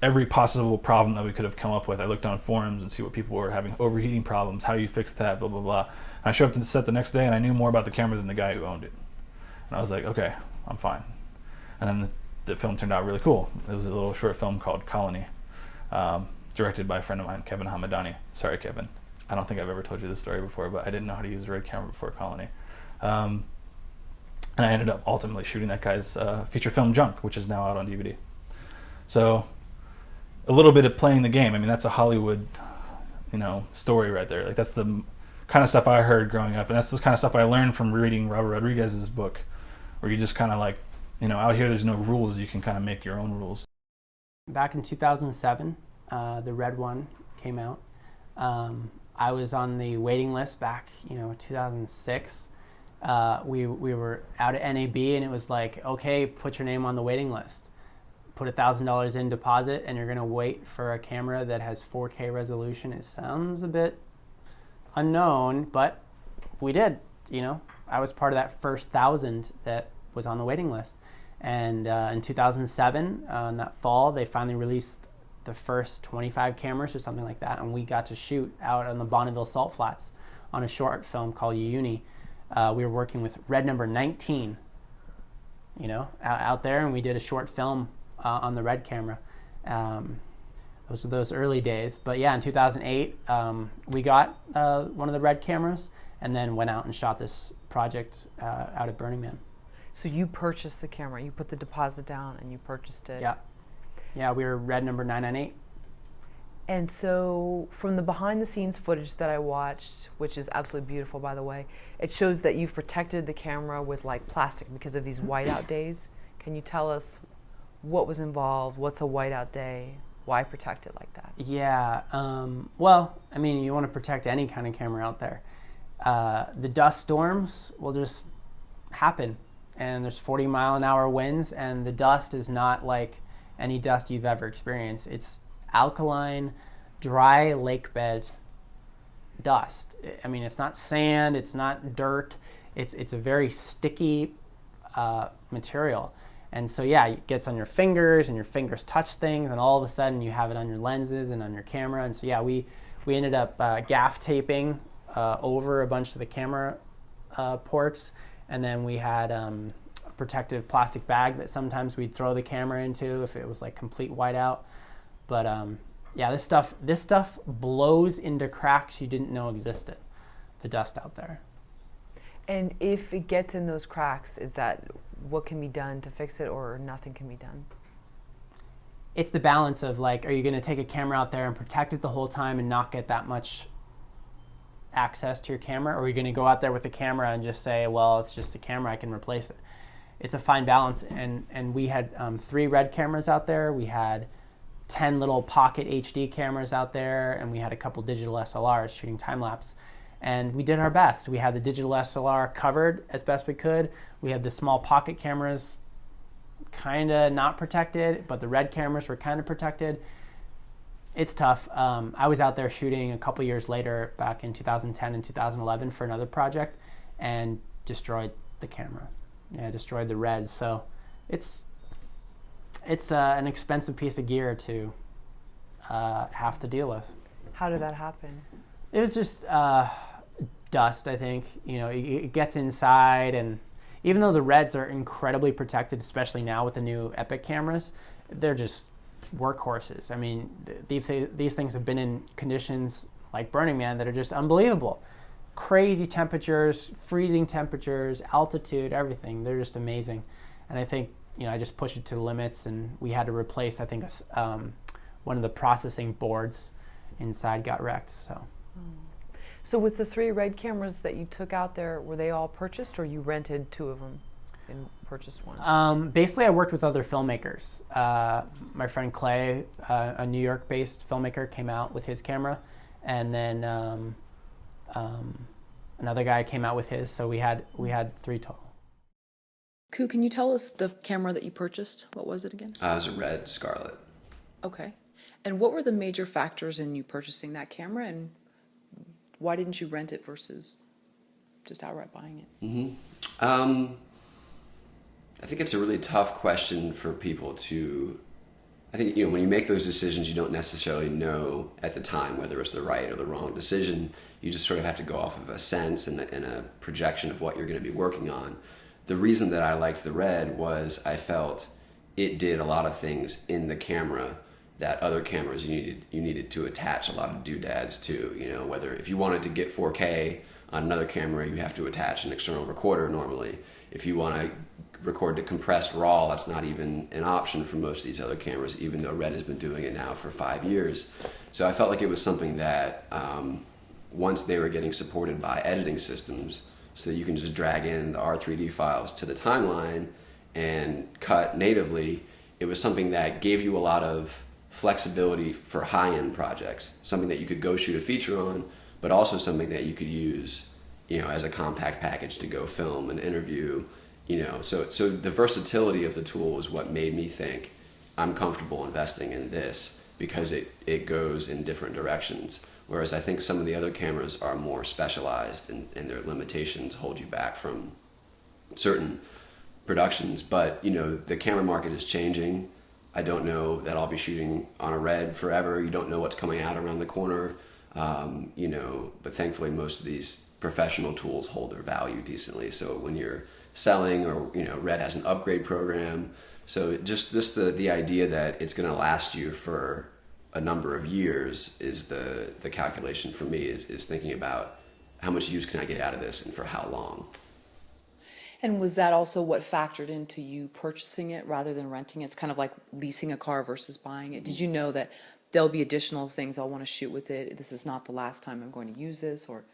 every possible problem that we could have come up with. I looked on forums and see what people were having, overheating problems, how you fix that, blah, blah, blah. And I showed up to the set the next day and I knew more about the camera than the guy who owned it. And I was like, okay, I'm fine. And then the film turned out really cool. It was a little short film called Colony. Directed by a friend of mine, Kevin Hamadani. Sorry, Kevin. I don't think I've ever told you this story before, but I didn't know how to use a red camera before Colony. And I ended up ultimately shooting that guy's feature film Junk, which is now out on DVD. So a little bit of playing the game. I mean, that's a Hollywood, story right there. Like, that's the kind of stuff I heard growing up, and that's the kind of stuff I learned from reading Robert Rodriguez's book, where you just kind of like, out here there's no rules. You can kind of make your own rules. Back in 2007, the red one came out. I was on the waiting list back, 2006. We were out at NAB, and it was like, okay, put your name on the waiting list. Put $1,000 in deposit, and you're gonna wait for a camera that has 4K resolution. It sounds a bit unknown, but we did. I was part of that first 1,000 that was on the waiting list. And in 2007, in that fall, they finally released the first 25 cameras or something like that, and we got to shoot out on the Bonneville Salt Flats on a short film called Uni. We were working with Red Number 19, out there, and we did a short film on the red camera. Those were those early days. But yeah, in 2008, we got one of the red cameras, and then went out and shot this project out at Burning Man. So you purchased the camera, you put the deposit down, and you purchased it. Yeah. Yeah, we were Red Number 998. And so from the behind the scenes footage that I watched, which is absolutely beautiful, by the way, it shows that you've protected the camera with like plastic because of these whiteout days. Can you tell us what was involved? What's a whiteout day? Why protect it like that? Yeah, well, I mean, you want to protect any kind of camera out there. The dust storms will just happen, and there's 40-mile-an-hour winds, and the dust is not like any dust you've ever experienced. It's alkaline, dry lake bed dust. I mean, it's not sand, it's not dirt, it's a very sticky material. And so yeah, it gets on your fingers and your fingers touch things, and all of a sudden you have it on your lenses and on your camera. And so yeah, we ended up gaff taping over a bunch of the camera ports, and then we had a protective plastic bag that sometimes we'd throw the camera into if it was like complete whiteout. But yeah, this stuff blows into cracks you didn't know existed, the dust out there. And if it gets in those cracks, is that what can be done to fix it, or nothing can be done? It's the balance of like, are you going to take a camera out there and protect it the whole time and not get that much access to your camera, or are you going to go out there with the camera and just say, well, it's just a camera, I can replace it? It's a fine balance. And we had 3 RED cameras out there. We had 10 little pocket HD cameras out there, and we had a couple digital SLRs shooting time-lapse. And we did our best. We had the digital SLR covered as best we could. We had the small pocket cameras kind of not protected, but the RED cameras were kind of protected. It's tough. I was out there shooting a couple years later, back in 2010 and 2011 for another project, and destroyed the camera. Yeah, destroyed the RED. So it's an expensive piece of gear to have to deal with. How did that happen? It was just dust, I think. You know, it gets inside, and even though the REDs are incredibly protected, especially now with the new Epic cameras, they're just workhorses. I mean, these things have been in conditions like Burning Man that are just unbelievable. Crazy temperatures, freezing temperatures, altitude, everything. They're just amazing. And I think, you know, I just pushed it to the limits, and we had to replace, I think, one of the processing boards inside got wrecked. So with the 3 RED cameras that you took out there, were they all purchased, or you rented 2 of them and purchased one? Basically, I worked with other filmmakers. My friend Clay, a New York-based filmmaker, came out with his camera, and then another guy came out with his. So we had 3 total. Ku, can you tell us the camera that you purchased? What was it again? It was a red Scarlet. Okay. And what were the major factors in you purchasing that camera, and why didn't you rent it versus just outright buying it? I think it's a really tough question for people to... I think, you know, when you make those decisions, you don't necessarily know at the time whether it's the right or the wrong decision. You just sort of have to go off of a sense and a projection of what you're going to be working on. The reason that I liked the Red was I felt it did a lot of things in the camera that other cameras you needed to attach a lot of doodads to. You know, whether if you wanted to get 4K on another camera, you have to attach an external recorder normally. If you want to record to compressed RAW, that's not even an option for most of these other cameras, even though Red has been doing it now for 5 years. So I felt like it was something that once they were getting supported by editing systems, so that you can just drag in the R3D files to the timeline and cut natively, it was something that gave you a lot of flexibility for high-end projects, something that you could go shoot a feature on, but also something that you could use, you know, as a compact package to go film an interview, you know. So the versatility of the tool is what made me think I'm comfortable investing in this, because it goes in different directions. Whereas I think some of the other cameras are more specialized, and their limitations hold you back from certain productions. But, you know, the camera market is changing. I don't know that I'll be shooting on a Red forever. You don't know what's coming out around the corner, you know, but thankfully most of these professional tools hold their value decently. So when you're selling, or, you know, Red has an upgrade program. So just the idea that it's going to last you for a number of years is the calculation for me, is thinking about how much use can I get out of this and for how long. And was that also what factored into you purchasing it rather than renting it? It's kind of like leasing a car versus buying it. Did you know that there'll be additional things I'll want to shoot with it? This is not the last time I'm going to use this, or...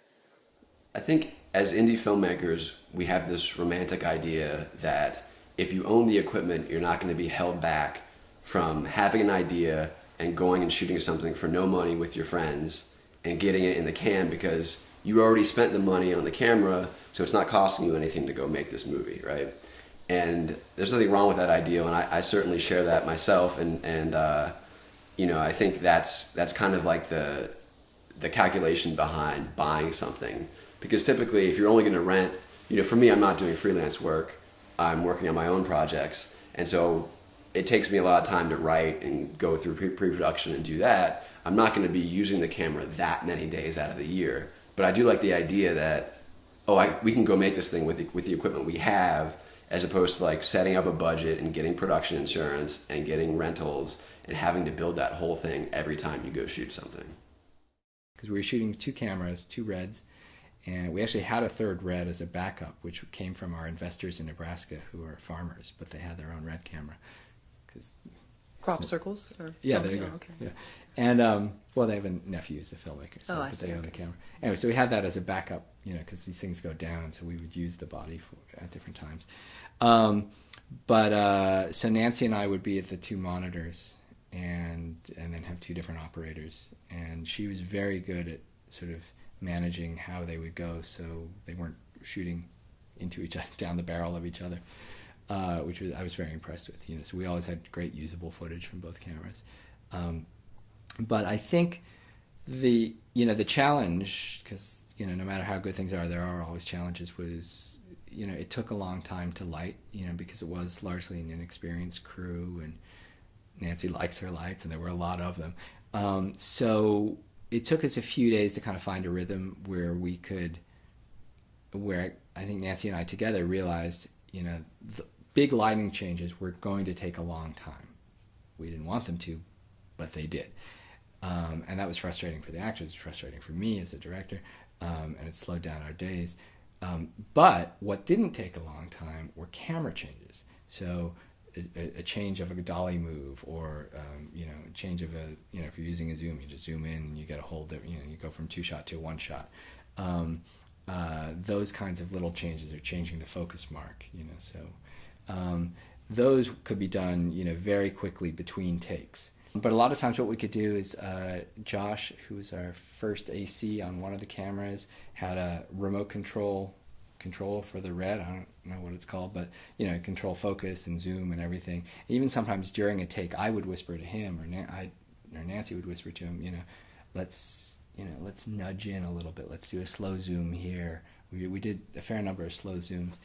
I think as indie filmmakers, we have this romantic idea that if you own the equipment, you're not going to be held back from having an idea and going and shooting something for no money with your friends and getting it in the can because you already spent the money on the camera, so it's not costing you anything to go make this movie, right? And there's nothing wrong with that ideal, and I certainly share that myself, and you know, I think that's kind of like the the calculation behind buying something. Because typically, if you're only going to rent, for me, I'm not doing freelance work. I'm working on my own projects. And so it takes me a lot of time to write and go through pre-production and do that. I'm not going to be using the camera that many days out of the year. But I do like the idea that, we can go make this thing with the equipment we have, as opposed to like setting up a budget and getting production insurance and getting rentals and having to build that whole thing every time you go shoot something. Because we were shooting 2 cameras, 2 Reds, and we actually had a 3rd Red as a backup, which came from our investors in Nebraska who are farmers, but they had their own Red camera. Crop circles? Or yeah, film? there you go. Oh, okay. Yeah. And, they have a nephew who's a filmmaker, so but they own the camera. Anyway, so we had that as a backup, because these things go down, so we would use the body at different times. So Nancy and I would be at the 2 monitors and then have 2 different operators. And she was very good at sort of managing how they would go so they weren't shooting into each other, down the barrel of each other, which I was very impressed with. So we always had great usable footage from both cameras. But I think the challenge, because no matter how good things are, there are always challenges, was it took a long time to light, because it was largely an inexperienced crew, and Nancy likes her lights, and there were a lot of them. So it took us a few days to kind of find a rhythm where I think Nancy and I together realized, the big lighting changes were going to take a long time. We didn't want them to, but they did. And that was frustrating for the actors, it was frustrating for me as a director, and it slowed down our days. But what didn't take a long time were camera changes. So a change of a dolly move, or a change of if you're using a zoom, you just zoom in and you get a whole different, you go from 2-shot to 1-shot. Those kinds of little changes are changing the focus mark, so those could be done, very quickly between takes. But a lot of times what we could do is Josh, who was our first AC on one of the cameras, had a remote control for the Red. I don't know what it's called, but control focus and zoom and everything. Even sometimes during a take, I would whisper to him, or Nancy would whisper to him, let's nudge in a little bit. Let's do a slow zoom here. We did a fair number of slow zooms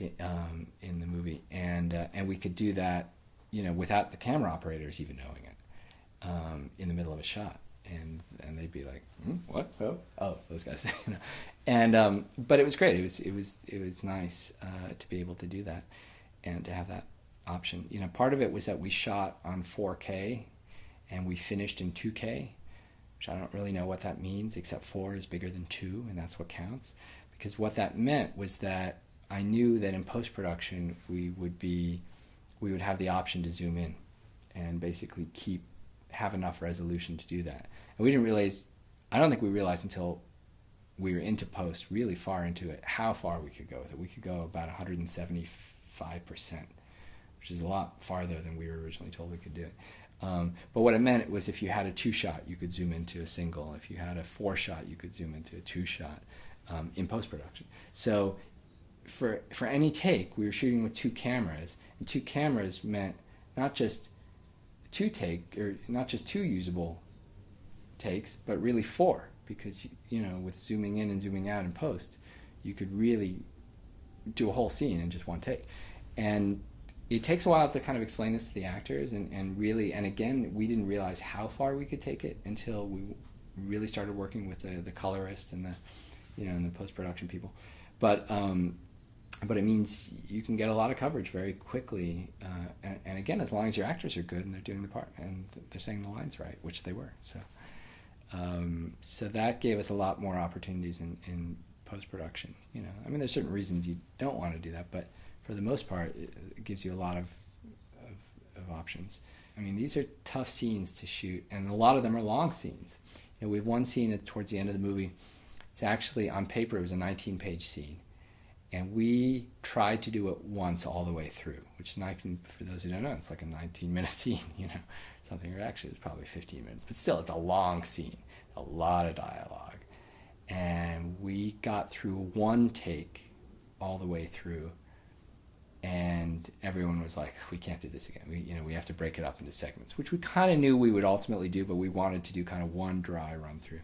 in the movie, and we could do that, without the camera operators even knowing it. In the middle of a shot, and they'd be like, "What? Oh, those guys," And but it was great. It was nice to be able to do that, and to have that option. Part of it was that we shot on 4K, and we finished in 2K, which I don't really know what that means, except 4 is bigger than 2, and that's what counts. Because what that meant was that I knew that in post-production we would have the option to zoom in, and basically have enough resolution to do that. And I don't think we realized until we were into post, really far into it, how far we could go with it. We could go about 175%, which is a lot farther than we were originally told we could do it. But what it meant was if you had a 2-shot, you could zoom into a single. If you had a 4-shot, you could zoom into a 2-shot in post-production. So for any take, we were shooting with 2 cameras, and 2 cameras meant not just 2 usable takes, but really 4, because with zooming in and zooming out in post, you could really do a whole scene in just 1 take. And it takes a while to kind of explain this to the actors, and again, we didn't realize how far we could take it until we really started working with the colorist and the post-production people. But it means you can get a lot of coverage very quickly, and again, as long as your actors are good and they're doing the part and they're saying the lines right, which they were. So that gave us a lot more opportunities in post-production. There's certain reasons you don't want to do that, but for the most part, it gives you a lot of options. These are tough scenes to shoot, and a lot of them are long scenes. We have one scene towards the end of the movie. It's actually, on paper, it was a 19-page scene. And we tried to do it once all the way through, which, for those who don't know, it's like a 19-minute scene, something, or actually it's probably 15 minutes. But still, it's a long scene, a lot of dialogue. And we got through 1 take all the way through, and everyone was like, we can't do this again. We have to break it up into segments, which we kind of knew we would ultimately do, but we wanted to do kind of 1 dry run through.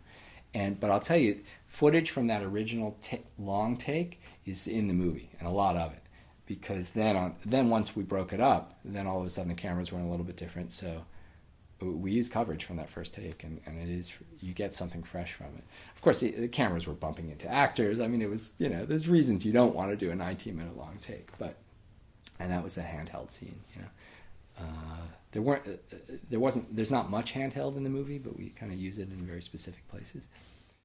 But I'll tell you, footage from that original long take is in the movie, and a lot of it, because then once we broke it up, then all of a sudden the cameras were a little bit different. So we use coverage from that first take, and it is, you get something fresh from it. Of course, the cameras were bumping into actors. I mean, it was, there's reasons you don't want to do a 19-minute long take, and that was a handheld scene. There's not much handheld in the movie, but we kind of use it in very specific places.